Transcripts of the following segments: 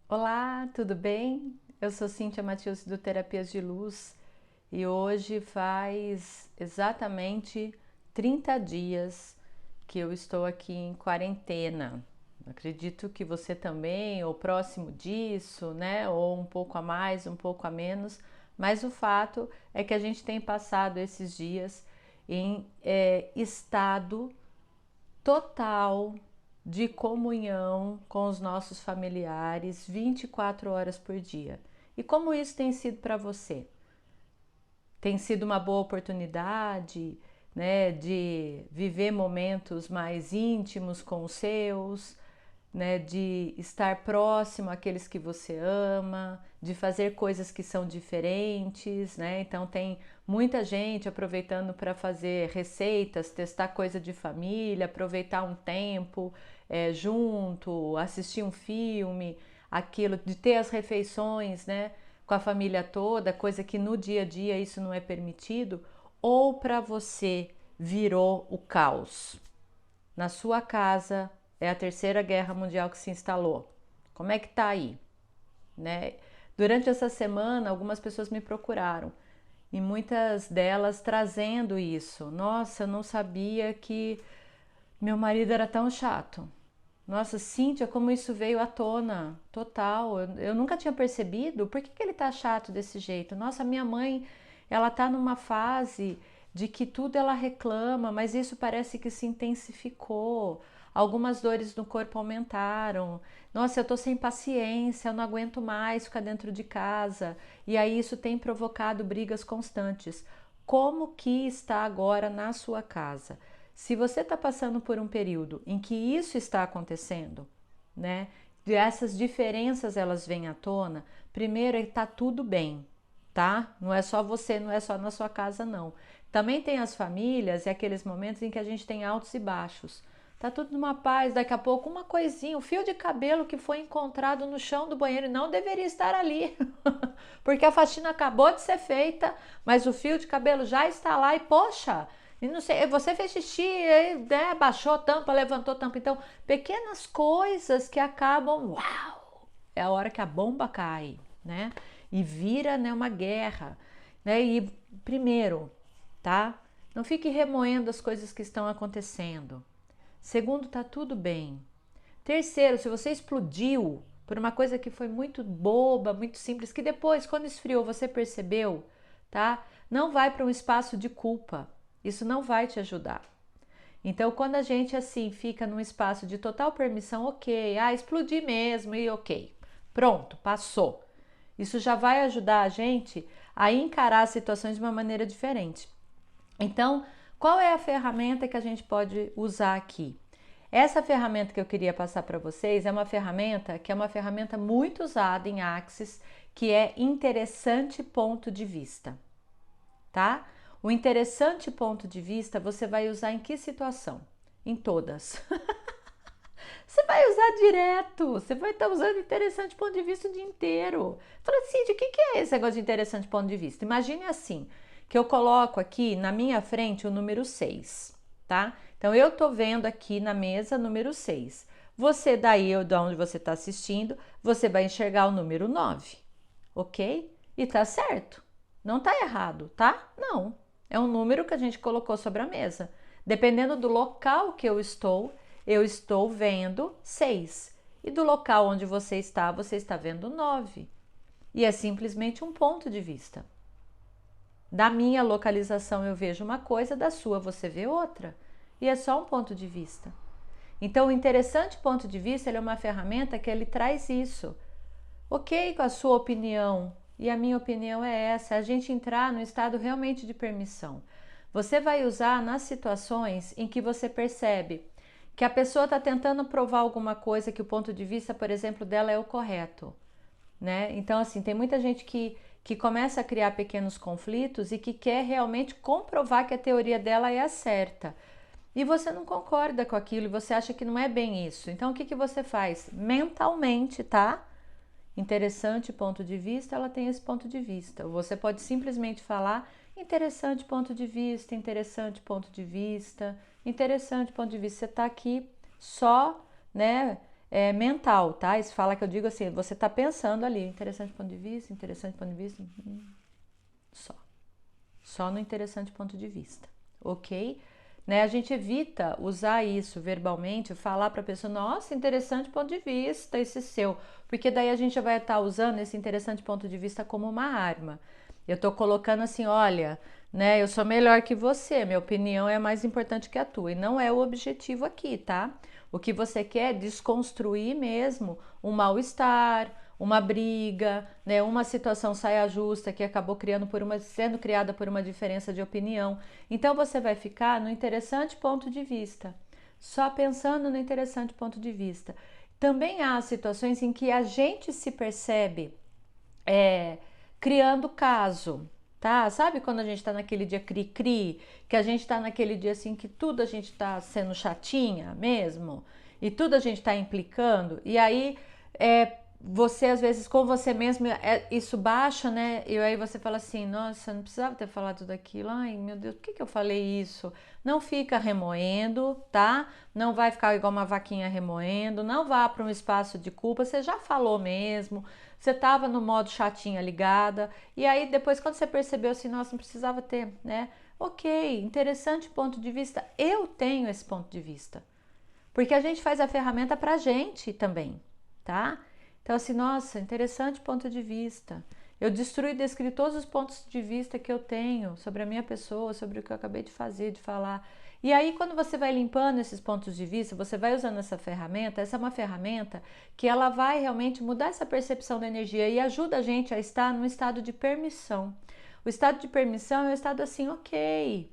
Olá, tudo bem? Eu sou Cíntia Matheus do Terapias de Luz e hoje faz exatamente 30 dias que eu estou aqui em quarentena. Acredito que você também, ou próximo disso, né? Ou um pouco a mais, um pouco a menos, mas o fato é que a gente tem passado esses dias em estado total de comunhão com os nossos familiares 24 horas por dia. E como isso tem sido para você? Tem sido uma boa oportunidade, né, de viver momentos mais íntimos com os seus, né, de estar próximo àqueles que você ama, de fazer coisas que são diferentes, né? Então tem muita gente aproveitando para fazer receitas, testar coisa de família, aproveitar um tempo junto, assistir um filme, aquilo de ter as refeições, né, com a família toda, coisa que no dia a dia isso não é permitido, ou para você virou o caos. Na sua casa é a terceira guerra mundial que se instalou. Como é que tá aí, né? Durante essa semana, algumas pessoas me procuraram e muitas delas trazendo isso. Nossa, eu não sabia que meu marido era tão chato. Nossa, Cíntia, como isso veio à tona, total. Eu nunca tinha percebido. Por que ele tá chato desse jeito? Nossa, minha mãe, ela tá numa fase de que tudo ela reclama, mas isso parece que se intensificou. Algumas dores no corpo aumentaram. Nossa, eu tô sem paciência, eu não aguento mais ficar dentro de casa. E aí isso tem provocado brigas constantes. Como que está agora na sua casa? Se você está passando por um período em que isso está acontecendo, né? Essas diferenças elas vêm à tona. Primeiro, está tudo bem, tá? Não é só você, não é só na sua casa, não. Também tem as famílias e aqueles momentos em que a gente tem altos e baixos. Tá tudo numa paz, daqui a pouco uma coisinha, o fio de cabelo que foi encontrado no chão do banheiro não deveria estar ali, porque a faxina acabou de ser feita, mas o fio de cabelo já está lá e poxa, e não sei, você fez xixi, né, baixou a tampa, levantou a tampa, então pequenas coisas que acabam, uau, é a hora que a bomba cai, né? E vira, né, uma guerra, né? E primeiro, tá? Não fique remoendo as coisas que estão acontecendo. Segundo, tá tudo bem. Terceiro, se você explodiu por uma coisa que foi muito boba, muito simples, que depois, quando esfriou, você percebeu, tá? Não vai para um espaço de culpa. Isso não vai te ajudar. Então, quando a gente assim fica num espaço de total permissão, ok, explodi mesmo e ok, pronto, passou. Isso já vai ajudar a gente a encarar as situações de uma maneira diferente. Então, qual é a ferramenta que a gente pode usar aqui? Essa ferramenta que eu queria passar para vocês é uma ferramenta que é uma ferramenta muito usada em Axis, que é interessante ponto de vista, tá? O interessante ponto de vista você vai usar em que situação? Em todas. Você vai usar direto, você vai estar usando interessante ponto de vista o dia inteiro. Fala assim, o que é esse negócio de interessante ponto de vista? Imagine assim, que eu coloco aqui na minha frente o número 6, tá? Então eu tô vendo aqui na mesa número 6. Você daí, de onde você está assistindo, você vai enxergar o número 9, ok? E tá certo, não tá errado, tá? Não, é um número que a gente colocou sobre a mesa. Dependendo do local que eu estou vendo 6. E do local onde você está vendo 9. E é simplesmente um ponto de vista. Da minha localização eu vejo uma coisa, da sua você vê outra. E é só um ponto de vista. Então, o interessante ponto de vista ele é uma ferramenta que ele traz isso. Ok, com a sua opinião, e a minha opinião é essa, a gente entrar no estado realmente de permissão. Você vai usar nas situações em que você percebe que a pessoa está tentando provar alguma coisa que o ponto de vista, por exemplo, dela é o correto, né? Então, assim, tem muita gente que começa a criar pequenos conflitos e que quer realmente comprovar que a teoria dela é a certa. E você não concorda com aquilo e você acha que não é bem isso. Então, o que você faz? Mentalmente, tá? Interessante ponto de vista, ela tem esse ponto de vista. Você pode simplesmente falar interessante ponto de vista, interessante ponto de vista, interessante ponto de vista. Você está aqui só, né, mental, tá? Isso fala que eu digo assim, você tá pensando ali, interessante ponto de vista, só. Só no interessante ponto de vista, ok? Né? A gente evita usar isso verbalmente, falar para a pessoa, nossa, interessante ponto de vista, esse seu, porque daí a gente já vai estar usando esse interessante ponto de vista como uma arma. Eu estou colocando assim, olha, né, eu sou melhor que você, minha opinião é mais importante que a tua, e não é o objetivo aqui, tá? O que você quer é desconstruir mesmo um mal-estar, uma briga, né, uma situação saia justa que acabou sendo criada por uma diferença de opinião. Então você vai ficar no interessante ponto de vista, só pensando no interessante ponto de vista. Também há situações em que a gente se percebe criando caso, tá? Sabe quando a gente tá naquele dia cri-cri, que a gente tá naquele dia assim que tudo a gente tá sendo chatinha mesmo, e tudo a gente tá implicando, e aí você às vezes com você mesmo isso baixa, né? E aí você fala assim, nossa, não precisava ter falado tudo aquilo, ai meu Deus, por que eu falei isso? Não fica remoendo, tá? Não vai ficar igual uma vaquinha remoendo, não vá para um espaço de culpa, você já falou mesmo, você estava no modo chatinha ligada, e aí depois quando você percebeu assim, nossa, não precisava ter, né? Ok, interessante ponto de vista, eu tenho esse ponto de vista, porque a gente faz a ferramenta pra gente também, tá? Então assim, nossa, interessante ponto de vista. Eu destruí e descrevi todos os pontos de vista que eu tenho sobre a minha pessoa, sobre o que eu acabei de fazer, de falar. E aí, quando você vai limpando esses pontos de vista, você vai usando essa é uma ferramenta que ela vai realmente mudar essa percepção da energia e ajuda a gente a estar num estado de permissão. O estado de permissão é um estado assim, ok,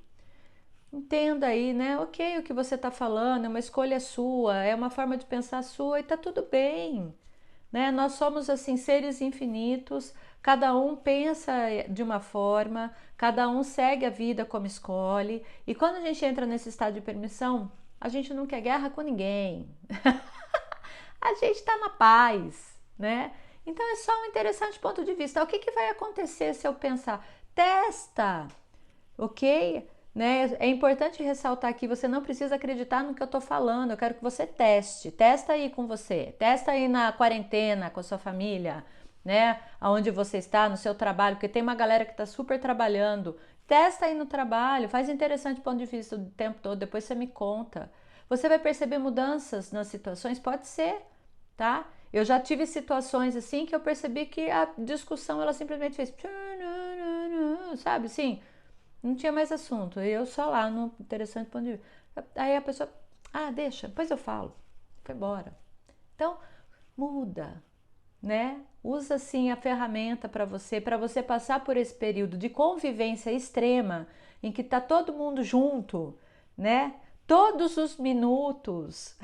entenda aí, né? Ok, o que você está falando é uma escolha sua, é uma forma de pensar sua e tá tudo bem, né? Nós somos assim seres infinitos, cada um pensa de uma forma, cada um segue a vida como escolhe, e quando a gente entra nesse estado de permissão, a gente não quer guerra com ninguém. A gente está na paz, né? Então é só um interessante ponto de vista. O que vai acontecer se eu pensar? Testa, ok? Né? É importante ressaltar que você não precisa acreditar no que eu tô falando. Eu quero que você teste. Testa aí com você. Testa aí na quarentena com a sua família, né? Aonde você está, no seu trabalho, porque tem uma galera que está super trabalhando. Testa aí no trabalho, faz interessante ponto de vista o tempo todo, depois você me conta. Você vai perceber mudanças nas situações? Pode ser, tá? Eu já tive situações assim que eu percebi que a discussão ela simplesmente fez, sabe, assim, não tinha mais assunto. Eu só lá no interessante ponto de vista. Aí a pessoa, deixa, depois eu falo. Foi embora. Então, muda, né? Usa assim a ferramenta para você passar por esse período de convivência extrema em que tá todo mundo junto, né? Todos os minutos.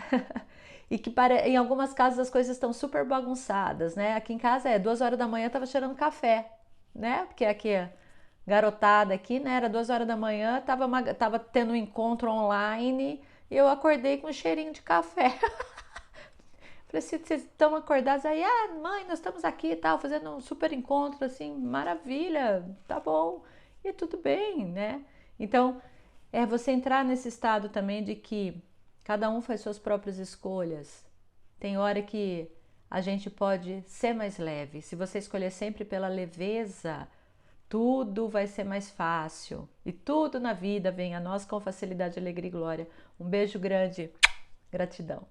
E que em algumas casas as coisas estão super bagunçadas, né? Aqui em casa 2 horas da manhã eu tava cheirando café, né? Porque aqui garotada aqui, né? Era 2 horas da manhã, tava tendo um encontro online e eu acordei com um cheirinho de café. Falei assim, vocês estão acordados aí? Mãe, nós estamos aqui e tal, fazendo um super encontro, assim, maravilha, tá bom. E tudo bem, né? Então, é você entrar nesse estado também de que cada um faz suas próprias escolhas. Tem hora que a gente pode ser mais leve. Se você escolher sempre pela leveza, tudo vai ser mais fácil. E tudo na vida vem a nós com facilidade, alegria e glória. Um beijo grande. Gratidão.